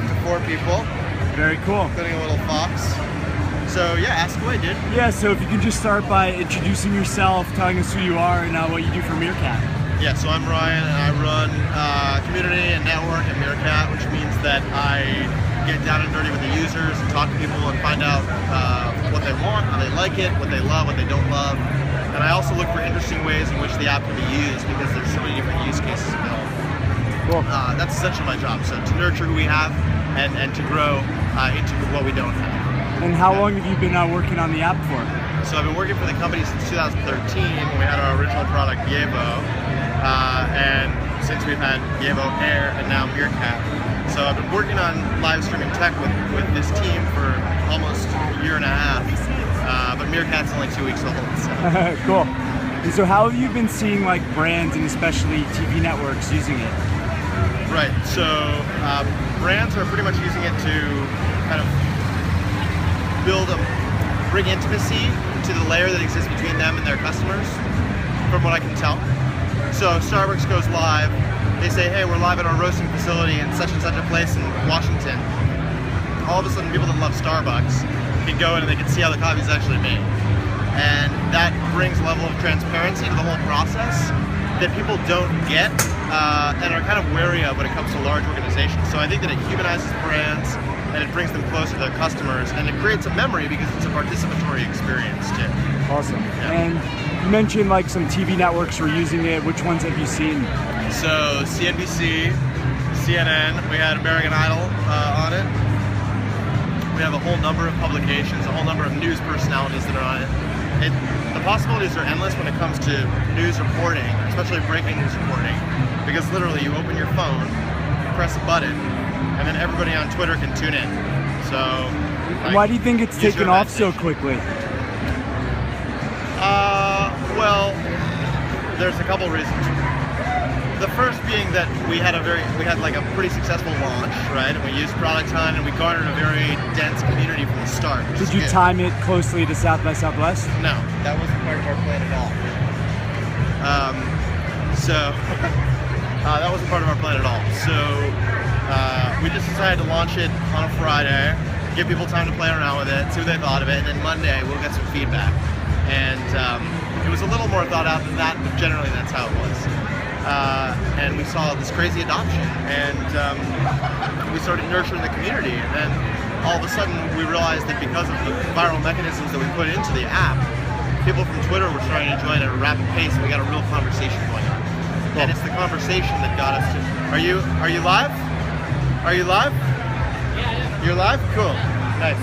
up to 4 people. Very cool. Including a little fox. So yeah, ask away, dude. Yeah, so if you can just start by introducing yourself, telling us who you are and what you do for Meerkat. Yeah, so I'm Ryan and I run community and network at Meerkat, which means that I get down and dirty with the users and talk to people and find out what they want, how they like it, what they love, what they don't love. And I also look for interesting ways in which the app can be used because there's so many different use cases available. Cool. That's essentially my job, so to nurture who we have and to grow into what we don't have. And how long have you been working on the app for? So I've been working for the company since 2013 when we had our original product, Yevo. And since we've had Yevo Air and now Meerkat. So I've been working on live streaming tech with this team for almost a year and a half. But Meerkat's only 2 weeks old. So. Cool. And so how have you been seeing like brands and especially TV networks using it? Right, so brands are pretty much using it to kind of bring intimacy to the layer that exists between them and their customers, from what I can tell. So Starbucks goes live, they say, hey, we're live at our roasting facility in such and such a place in Washington. All of a sudden people that love Starbucks can go in and they can see how the coffee is actually made. And that brings a level of transparency to the whole process that people don't get and are kind of wary of when it comes to large organizations. So I think that it humanizes brands and it brings them closer to their customers, and it creates a memory because it's a participatory experience too. Awesome. Yeah. And you mentioned like some TV networks were using it. Which ones have you seen? So CNBC, CNN, we had American Idol on it. We have a whole number of publications, a whole number of news personalities that are on it. The possibilities are endless when it comes to news reporting, especially breaking news reporting, because literally you open your phone, press a button, and then everybody on Twitter can tune in. So, like, why do you think it's taken off so quickly? Well, there's a couple reasons. The first being that we had like a pretty successful launch, right? And we used product hunt and we garnered a very dense community from the start. Did you time it closely to South by Southwest? No, that wasn't part of our plan at all. That wasn't part of our plan at all. So we just decided to launch it on a Friday, give people time to play around with it, see what they thought of it, and then Monday we'll get some feedback. And it was a little more thought out than that, but generally that's how it was. And we saw this crazy adoption, and we started nurturing the community, and then all of a sudden we realized that because of the viral mechanisms that we put into the app, people from Twitter were trying to join at a rapid pace, and we got a real conversation going on. And it's the conversation that got us to... Are you live? Are you live? Yeah. You're live? Cool. Nice.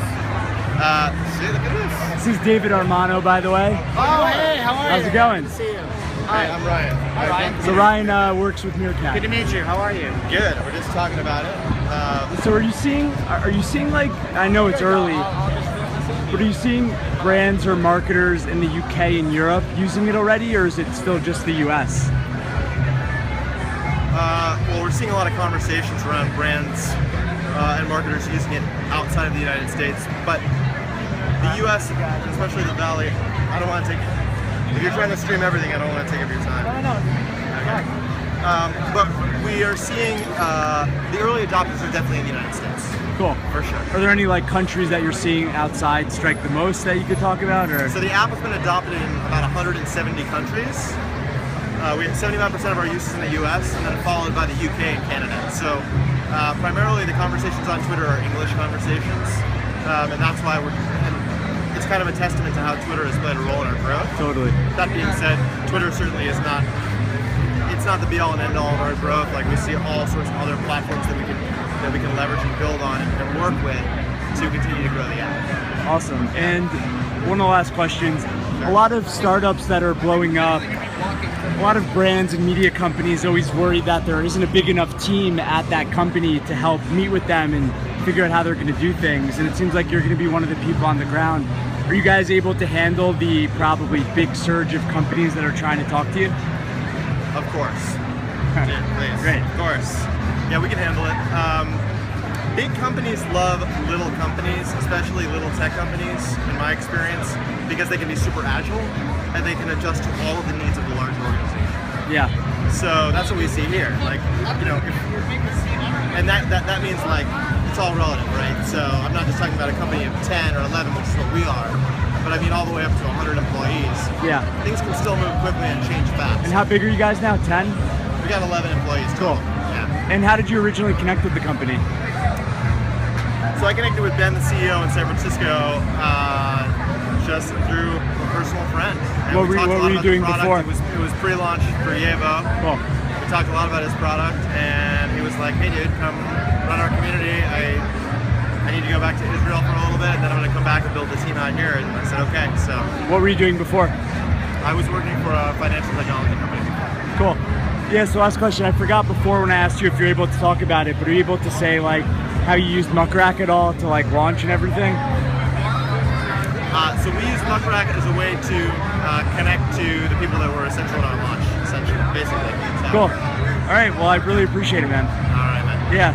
See, look at this. This is David Armano, by the way. Oh, hey, how are you? How's it going? Good to see you. Hi, I'm Ryan. Hi, Ryan. So Ryan works with Meerkat. Good to meet you. How are you? Good. We're just talking about it. So are you seeing like, I know it's early, but are you seeing brands or marketers in the UK and Europe using it already, or is it still just the US? Well, we're seeing a lot of conversations around brands and marketers using it outside of the United States, but the US, especially the Valley, I don't want to take... If you're trying to stream everything, I don't want to take up your time. No. But we are seeing the early adopters are definitely in the United States. Cool. For sure. Are there any like countries that you're seeing outside strike the most that you could talk about? Or? So the app has been adopted in about 170 countries. We have 79% of our uses in the US, and then followed by the UK and Canada. So primarily the conversations on Twitter are English conversations, and that's why it's kind of a testament to how Twitter has played a role in our growth. Totally. That being said, Twitter certainly is not the be all and end all of our growth. Like, we see all sorts of other platforms that we can leverage and build on and work with to continue to grow the app. Awesome. And one of the last questions, a lot of startups that are blowing up, a lot of brands and media companies always worry that there isn't a big enough team at that company to help meet with them and figure out how they're going to do things. And it seems like you're going to be one of the people on the ground. Are you guys able to handle the probably big surge of companies that are trying to talk to you? Of course. Yeah, please. Great. Of course. Yeah, we can handle it. Big companies love little companies, especially little tech companies, in my experience, because they can be super agile and they can adjust to all of the needs of the large organization. Yeah. So that's what we see here. Like, you know, and that means like it's all relative, right? So I'm not just talking about a company of 10 or 11, which is what we are, but I mean all the way up to 100 employees. Yeah. Things can still move quickly and change fast. And how big are you guys now? 10? We got 11 employees total. Yeah. And how did you originally connect with the company? So I connected with Ben, the CEO in San Francisco, just through a personal friend. And What we talked a were lot you about doing the product. before? It was pre-launch for Yevo. Cool. We talked a lot about his product, and he was like, "Hey, dude, come run our community. I need to go back to Israel for a little bit, and then I'm going to come back and build the team out here." And I said, "Okay." So What were you doing before? I was working for a financial technology company before. Cool. Yeah, so last question. I forgot before when I asked you if you're able to talk about it, but are you able to say like how you used Muckrack at all to like launch and everything? So we use Muckrack as a way to connect to the people that were essential in our launch, essentially, basically. So. Cool. All right. Well, I really appreciate it, man. All right, man. Yeah.